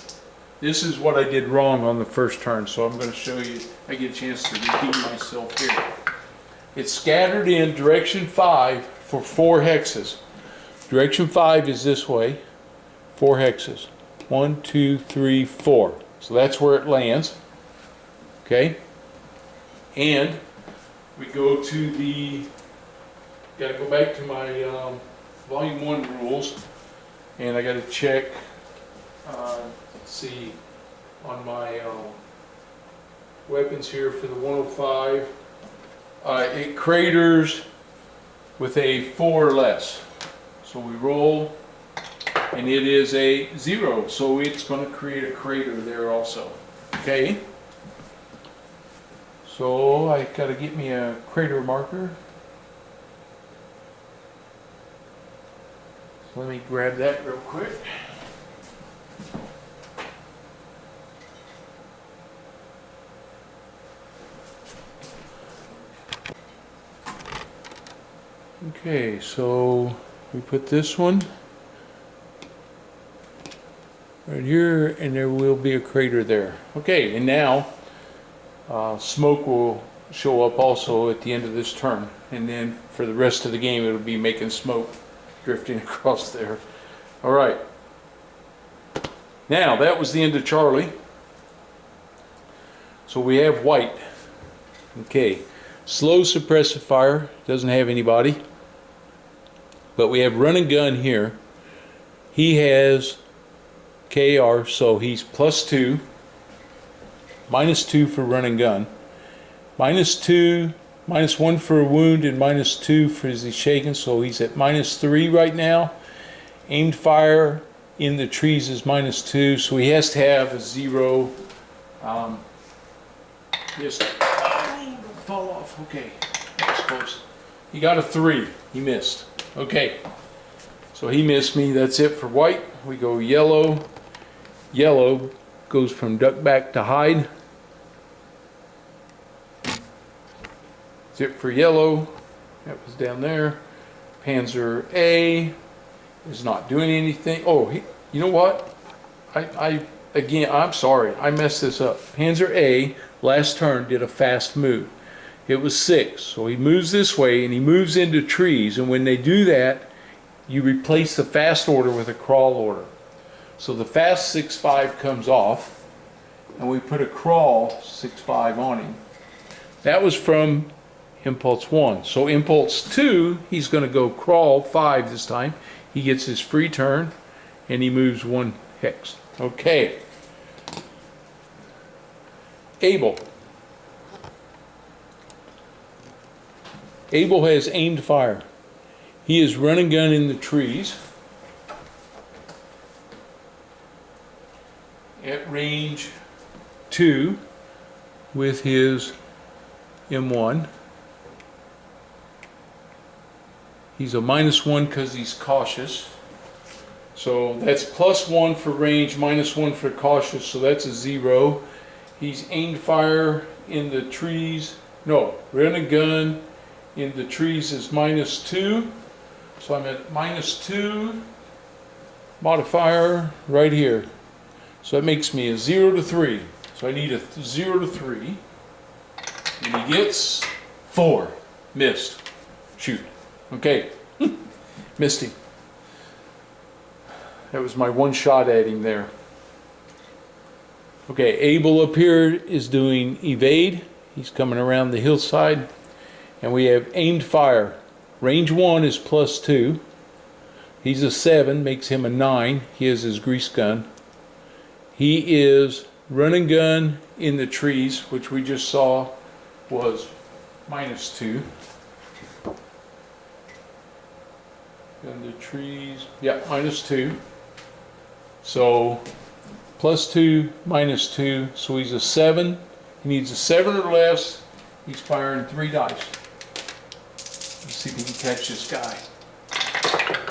This is what I did wrong on the first turn, so I'm going to show you. I get a chance to repeat myself here. It's scattered in direction 5 for 4 hexes. Direction 5 is this way, 4 hexes. 1, 2, 3, 4. So that's where it lands. Okay? And we go to the, got to go back to my volume 1 rules, and I got to check, let's see, on my weapons here for the 105. It craters with a 4 or less. So we roll, and it is a 0, so it's going to create a crater there also. Okay? So I got to get me a crater marker. So let me grab that real quick. Okay, so we put this one right here, and there will be a crater there. Okay, and now smoke will show up also at the end of this turn, and then for the rest of the game it'll be making smoke drifting across there. All right, now that was the end of Charlie. So we have white. Okay, slow suppressive fire, doesn't have anybody, but we have run and gun here. He has KR, so he's +2, -2 for run and gun, -2, -1 for a wound, and -2 for is he shaken, so he's at -3 right now. Aimed fire in the trees is -2, so he has to have a 0. Just don't fall off. Okay, that was close. He got a 3. He missed. Okay, so he missed me. That's it for white. We go yellow. Yellow goes from duck back to hide. Zip for yellow. That was down there. Panzer A is not doing anything. Oh, you know what? Again, I'm sorry. I messed this up. Panzer A last turn did a fast move. It was 6. So he moves this way and he moves into trees. And when they do that, you replace the fast order with a crawl order. So the fast 6-5 comes off, and we put a crawl 6-5 on him. That was from impulse 1. So impulse 2, he's going to go crawl 5 this time. He gets his free turn, and he moves 1 hex. Okay. Abel. Abel has aimed fire. He is run and gun in the trees at range 2 with his M1. He's a -1 because he's cautious. So that's +1 for range, -1 for cautious, so that's a 0. He's aimed fire in the trees. No, run and gun in the trees is -2. So I'm at -2 modifier right here. So that makes me a 0 to 3. So I need a 0 to 3. And he gets 4. Missed. Shoot. Okay. Missed him. That was my one shot at him there. Okay, Abel up here is doing evade. He's coming around the hillside. And we have aimed fire. Range 1 is +2. He's a 7, makes him a 9. He has his grease gun. He is run and gun in the trees, which we just saw was -2. In the trees, yeah, -2. So +2, -2, so he's a 7. He needs a 7 or less. He's firing 3 dice. Let's see if he can catch this guy.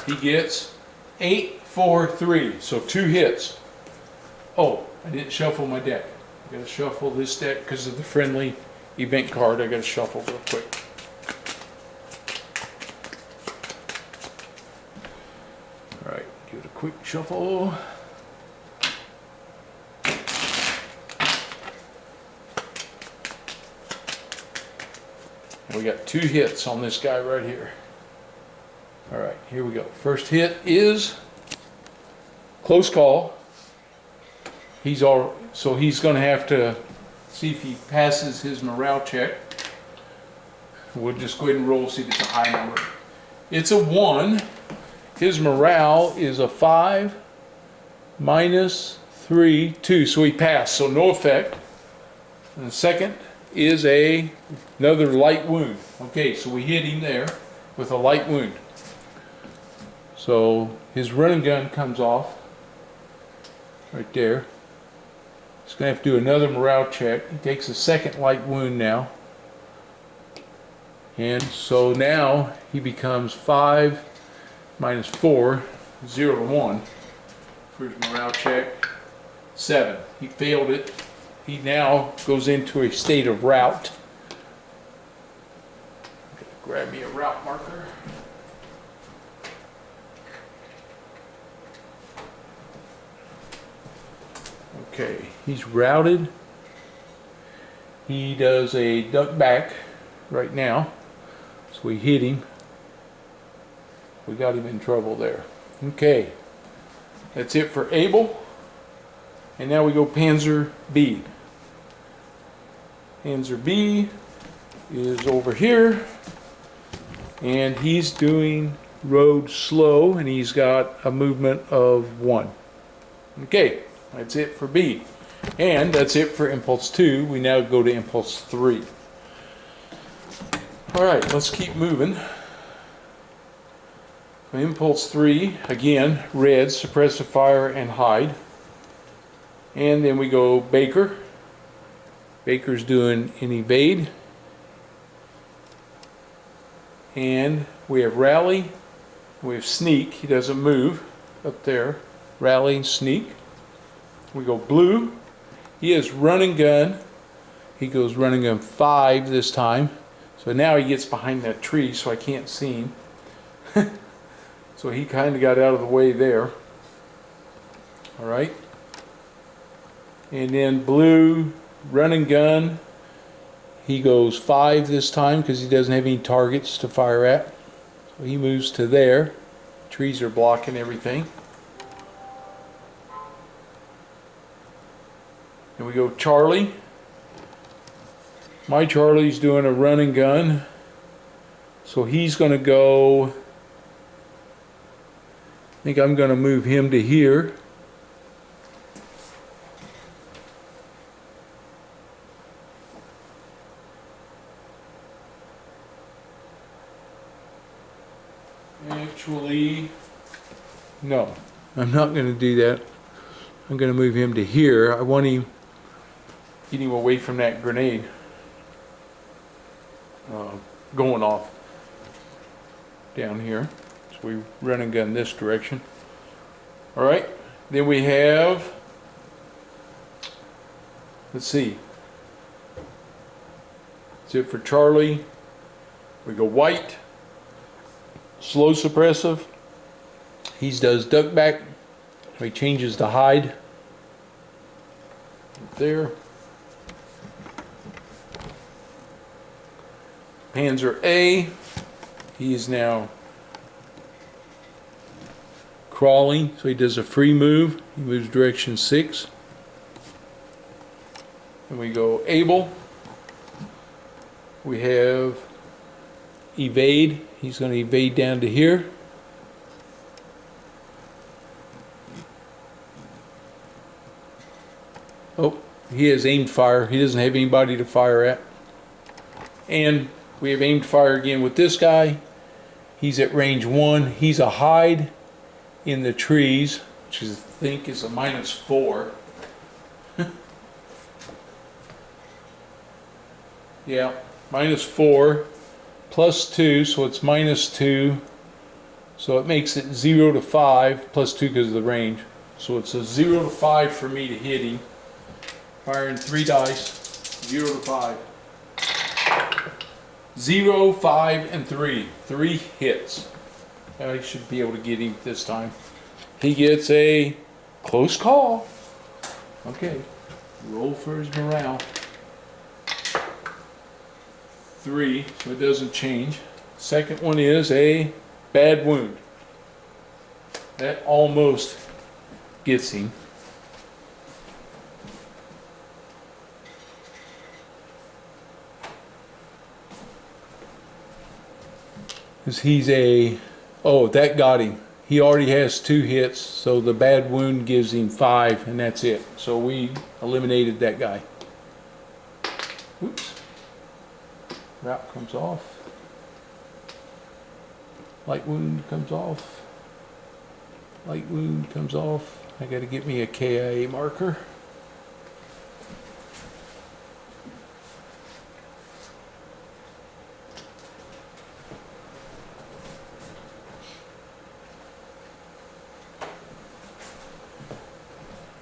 He gets 8, 4, 3, so 2 hits. Oh, I didn't shuffle my deck. I gotta shuffle this deck because of the friendly event card. I gotta shuffle real quick. All right, give it a quick shuffle. We got 2 hits on this guy right here. All right, here we go. First hit is close call. So he's going to have to see if he passes his morale check. We'll just go ahead and roll, see if it's a high number. It's a 1. His morale is a 5, -3, 2. So he passed, so no effect. And the second is another light wound. Okay, so we hit him there with a light wound. So his running gun comes off right there. He's going to have to do another morale check. He takes a second light wound now. And so now he becomes 5 -4, 0 to 1 for his morale check. 7. He failed it. He now goes into a state of rout. Grab me a route marker. Okay, he's routed. He does a duck back right now. So we hit him. We got him in trouble there. Okay, that's it for Abel. And now we go Panzer B. Panzer B is over here. And he's doing road slow, and he's got a movement of 1. Okay, that's it for B. And that's it for Impulse 2. We now go to Impulse 3. Alright, let's keep moving. Impulse 3, again, red, suppressive fire and hide. And then we go Baker. Baker's doing an evade. And we have rally. We have sneak. He doesn't move up there. Rally and sneak. We go blue. He has running gun. He goes running gun 5 this time. So now he gets behind that tree so I can't see him. So he kind of got out of the way there. Alright. And then blue, running gun. He goes 5 this time because he doesn't have any targets to fire at. So he moves to there. Trees are blocking everything. And we go Charlie. My Charlie's doing a running gun. So he's going to go... I think I'm going to move him to here. Actually, no, I'm not going to do that. I'm going to move him to here. I want him, get him away from that grenade going off down here. So we run and gun this direction. All right, then we have, let's see, that's it for Charlie. We go white. Slow suppressive. He does duck back. So he changes to hide. Right there. Panzer A. He is now crawling. So he does a free move. He moves direction 6. And we go Abel. We have evade. He's going to evade down to here. Oh, he has aimed fire. He doesn't have anybody to fire at. And we have aimed fire again with this guy. He's at range 1. He's a hide in the trees, which I think is a -4. Yeah, -4 +2, so it's -2. So it makes it 0 to 5, +2 because of the range. So it's a 0 to 5 for me to hit him. Firing 3 dice, 0 to 5. 0, 5, and 3. 3 hits. I should be able to get him this time. He gets a close call. Okay, roll for his morale. 3, so it doesn't change. Second one is a bad wound. That almost gets him. Because he's a, oh, that got him. He already has 2 hits, so the bad wound gives him 5, and that's it. So we eliminated that guy. Oops. Wrap comes off. Light wound comes off. Light wound comes off. I gotta get me a KIA marker.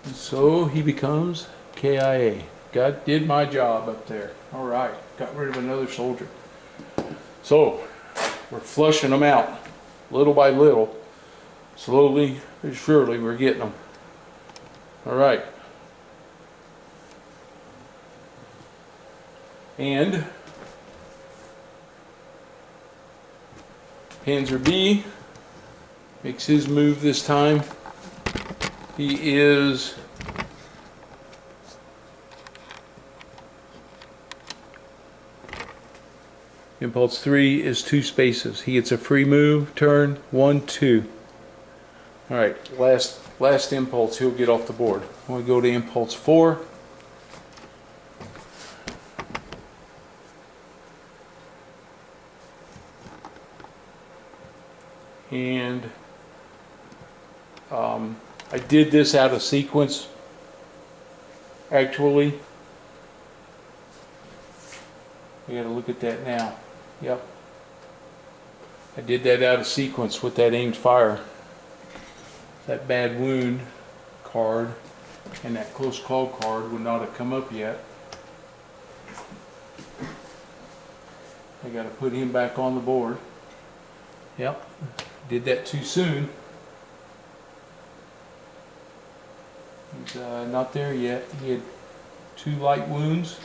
And so he becomes KIA. God did my job up there. All right, got rid of another soldier. So we're flushing them out, little by little. Slowly but surely we're getting them. All right. And Panzer B makes his move this time. He is Impulse 3 is 2 spaces. He gets a free move, turn, 1, 2. Alright, last impulse, he'll get off the board. I'm going to go to Impulse 4. And I did this out of sequence, actually. We got to look at that now. Yep. I did that out of sequence with that aimed fire. That bad wound card and that close call card would not have come up yet. I got to put him back on the board. Yep. Did that too soon. He's not there yet. He had 2 light wounds.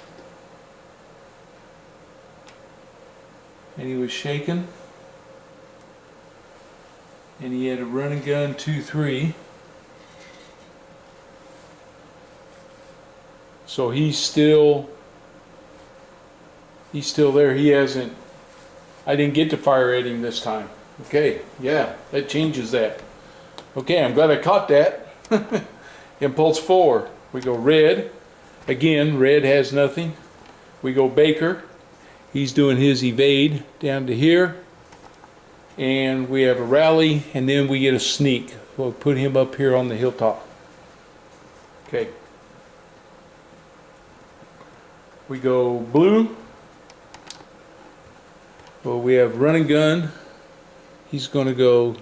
And he was shaken, and he had a run and gun 2-3. So he's still there. He hasn't, I didn't get to fire at him this time. Okay, yeah, that changes that. Okay, I'm glad I caught that. Impulse 4, we go red. Again, red has nothing. We go Baker. He's doing his evade down to here. And we have a rally, and then we get a sneak. We'll put him up here on the hilltop. Okay. We go blue. Well, we have run and gun. He's going to go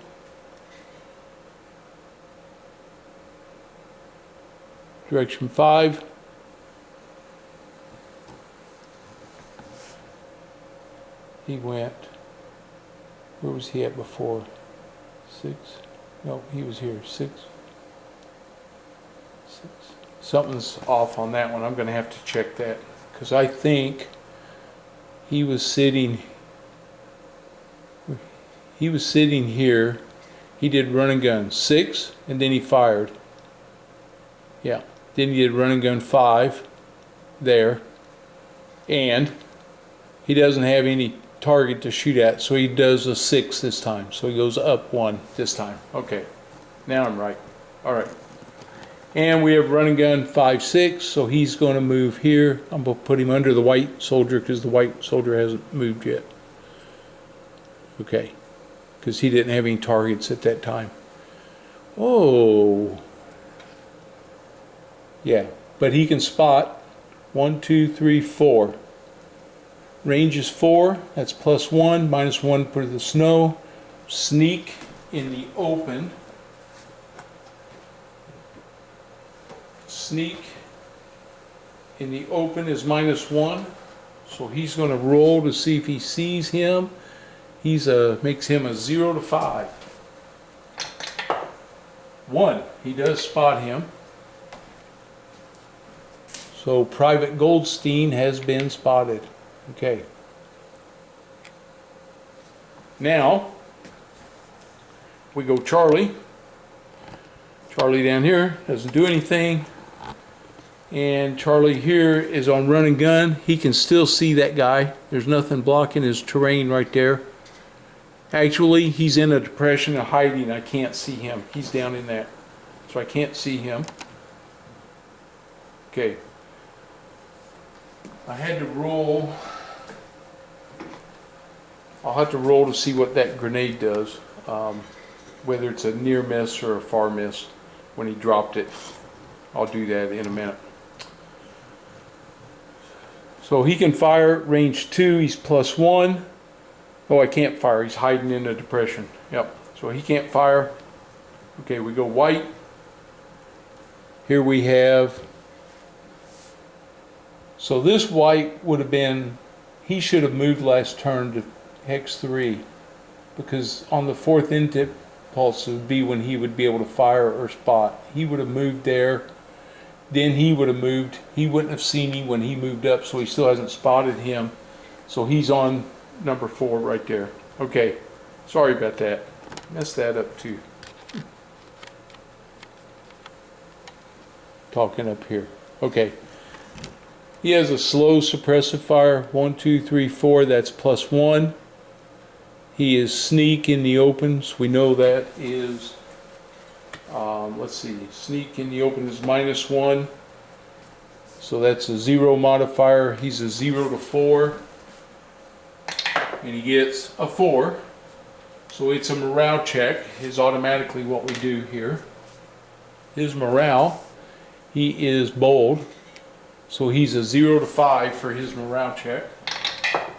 direction 5. He went, where was he at before? 6? No, he was here. 6. Something's off on that one. I'm going to have to check that, because I think he was sitting here. He did run and gun 6, and then he fired. Yeah, then he did run and gun 5 there, and he doesn't have any target to shoot at, so he does a 6 this time. So he goes up 1 this time. Okay, now I'm right. All right. And we have run and gun 5-6, so he's going to move here. I'm going to put him under the white soldier because the white soldier hasn't moved yet. Okay, because he didn't have any targets at that time. Oh, yeah, but he can spot 1, 2, 3, 4. Range is 4, that's +1, -1 for the snow. Sneak in the open. Sneak in the open is -1, so he's going to roll to see if he sees him. Makes him a 0 to 5. 1, he does spot him. So Private Goldstein has been spotted. Okay. Now we go Charlie. Charlie down here doesn't do anything. And Charlie here is on run and gun. He can still see that guy. There's nothing blocking his terrain right there. Actually, he's in a depression of hiding. I can't see him. He's down in that. So I can't see him. Okay. I had to roll. I'll have to roll to see what that grenade does. Whether it's a near miss or a far miss when he dropped it. I'll do that in a minute. So he can fire range 2, he's +1. Oh, I can't fire, he's hiding in a depression. Yep, so he can't fire. Okay, we go white. Here we have, so this white would have been, he should have moved last turn to hex 3, because on the 4th intip pulse would be when he would be able to fire or spot. He would have moved there. Then he would have moved. He wouldn't have seen me when he moved up, so he still hasn't spotted him. So he's on number 4 right there. Okay, sorry about that. Messed that up too. Talking up here. Okay. He has a slow suppressive fire. 1, 2, 3, 4. That's +1. He is sneak in the open. So we know that is. Let's see, sneak in the open is -1, so that's a 0 modifier. He's a 0 to 4, and he gets a 4, so it's a morale check is automatically what we do here. His morale, he is bold, so he's a 0 to 5 for his morale check,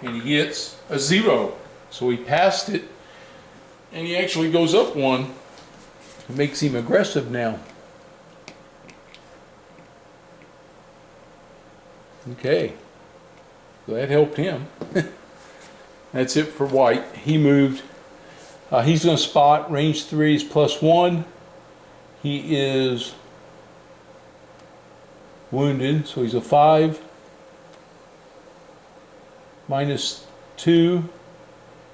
and he gets a 0, so he passed it, and he actually goes up 1. It makes him aggressive now. Okay, so that helped him. That's it for white. He moved. He's going to spot. Range 3 is +1. He is wounded, so he's a 5. -2,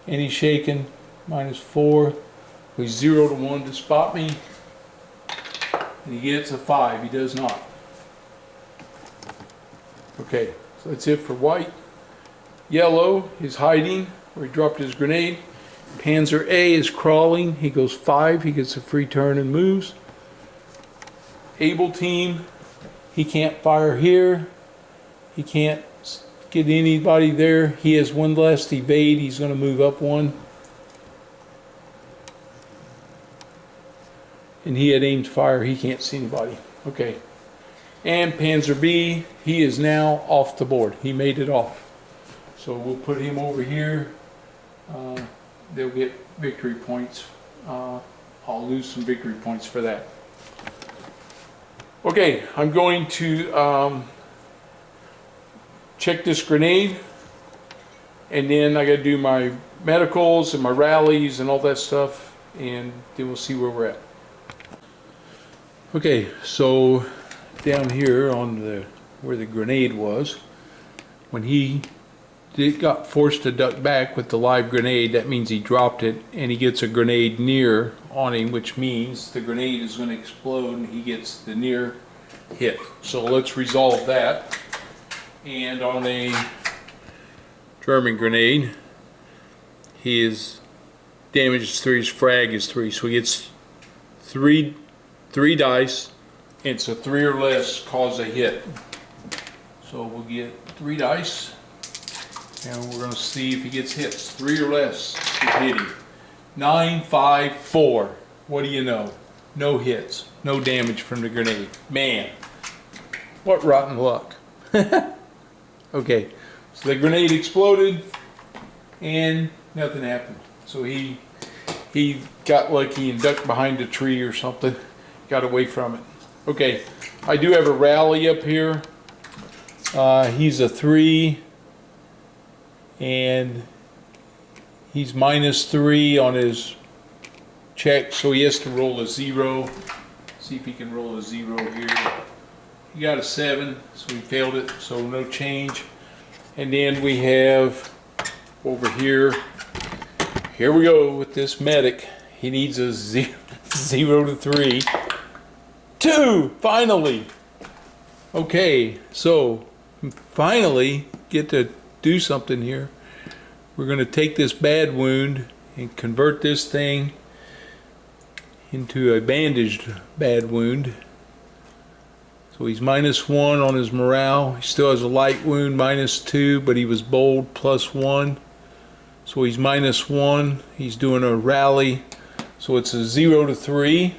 and he's shaken. -4. He's 0 to 1 to spot me, and he gets a 5. He does not. Okay, so that's it for white. Yellow is hiding where he dropped his grenade. Panzer A is crawling. He goes 5. He gets a free turn and moves. Able team, he can't fire here. He can't get anybody there. He has 1 less evade. He's going to move up 1. And he had aimed fire. He can't see anybody. Okay. And Panzer B, he is now off the board. He made it off. So we'll put him over here. They'll get victory points. I'll lose some victory points for that. Okay, I'm going to check this grenade. And then I got to do my medicals and my rallies and all that stuff. And then we'll see where we're at. Okay, so down here on where the grenade was, when he got forced to duck back with the live grenade, that means he dropped it, and he gets a grenade near on him, which means the grenade is going to explode and he gets the near hit. So let's resolve that. And on a German grenade, his damage is 3, his frag is 3, so he gets 3 dice, and so 3 or less cause a hit. So we'll get 3 dice, and we're going to see if he gets hits. 3 or less is hitting. 9, 5, 4. What do you know? No hits, no damage from the grenade. Man, what rotten luck. Okay, so the grenade exploded and nothing happened. So he got lucky and ducked behind a tree or something, got away from it. Okay, I do have a rally up here. He's a 3 and he's -3 on his check, so he has to roll a 0. See if he can roll a 0 here. He got a 7, so he failed it, so no change. And then we have over here, here we go with this medic. He needs a 0 to 3. 2, finally. Okay, so finally get to do something here. We're going to take this bad wound and convert this thing into a bandaged bad wound. So he's -1 on his morale. He still has a light wound, -2, but he was bold, +1. So he's -1. He's doing a rally. So it's a 0 to 3.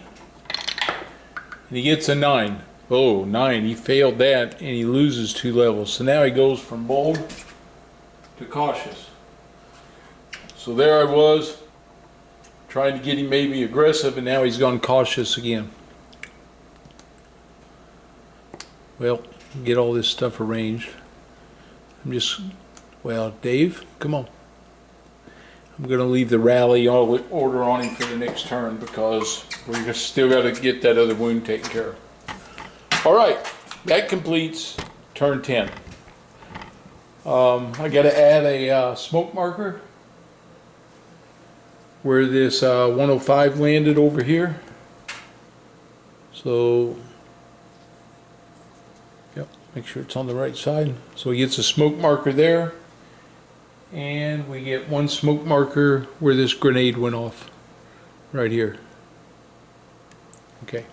And he gets a 9. Oh, 9. He failed that and he loses 2 levels. So now he goes from bold to cautious. So there I was, trying to get him maybe aggressive, and now he's gone cautious again. Well, get all this stuff arranged. Well, Dave, come on. I'm going to leave the rally order on him for the next turn because we still got to get that other wound taken care of. All right, that completes turn 10. I got to add a smoke marker where this 105 landed over here. So, yep, make sure it's on the right side. So he gets a smoke marker there, and we get 1 smoke marker where this grenade went off, right here. Okay.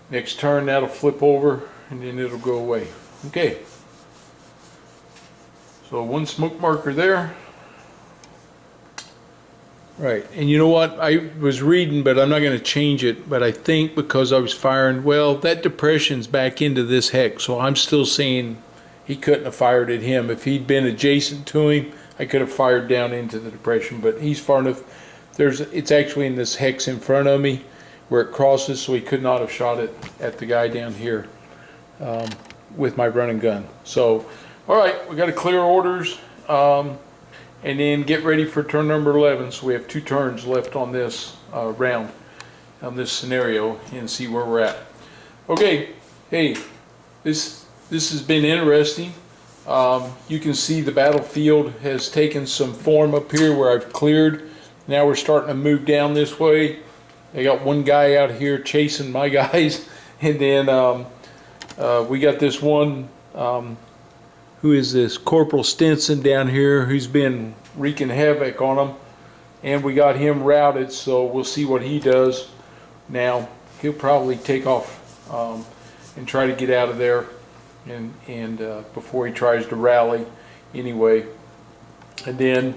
Next turn that'll flip over and then it'll go away. Okay. So 1 smoke marker there. Right, and you know what, I was reading, but I'm not going to change it, but I think because I was firing, well, that depression's back into this hex, so I'm still saying he couldn't have fired at him. If he'd been adjacent to him, I could have fired down into the depression, but he's far enough. It's actually in this hex in front of me where it crosses, so he could not have shot it at the guy down here with my running gun. So, all right, we got to clear orders. And then get ready for turn number 11. So we have 2 turns left on this round, on this scenario, and see where we're at. Okay, hey, this has been interesting. You can see the battlefield has taken some form up here where I've cleared. Now we're starting to move down this way. I got one guy out here chasing my guys, and then we got this one. Who is this? Corporal Stinson down here, who's been wreaking havoc on them, and we got him routed, so we'll see what he does. Now he'll probably take off and try to get out of there, and before he tries to rally anyway. And then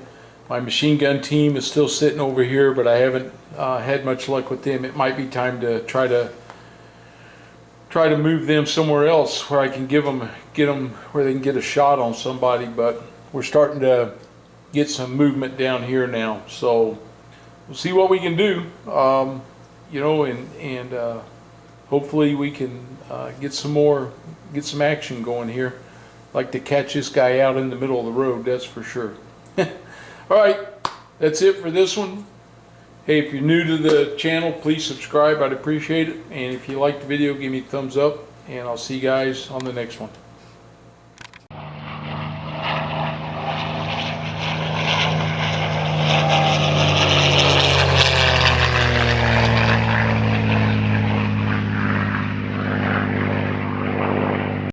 my machine gun team is still sitting over here, but I haven't had much luck with them. It might be time to try to move them somewhere else where I can get them where they can get a shot on somebody. But we're starting to get some movement down here now, so we'll see what we can do. You know, and hopefully we can get some action going here. Like to catch this guy out in the middle of the road, that's for sure. All right, that's it for this one. Hey, if you're new to the channel, please subscribe. I'd appreciate it. And if you liked the video, give me a thumbs up. And I'll see you guys on the next one.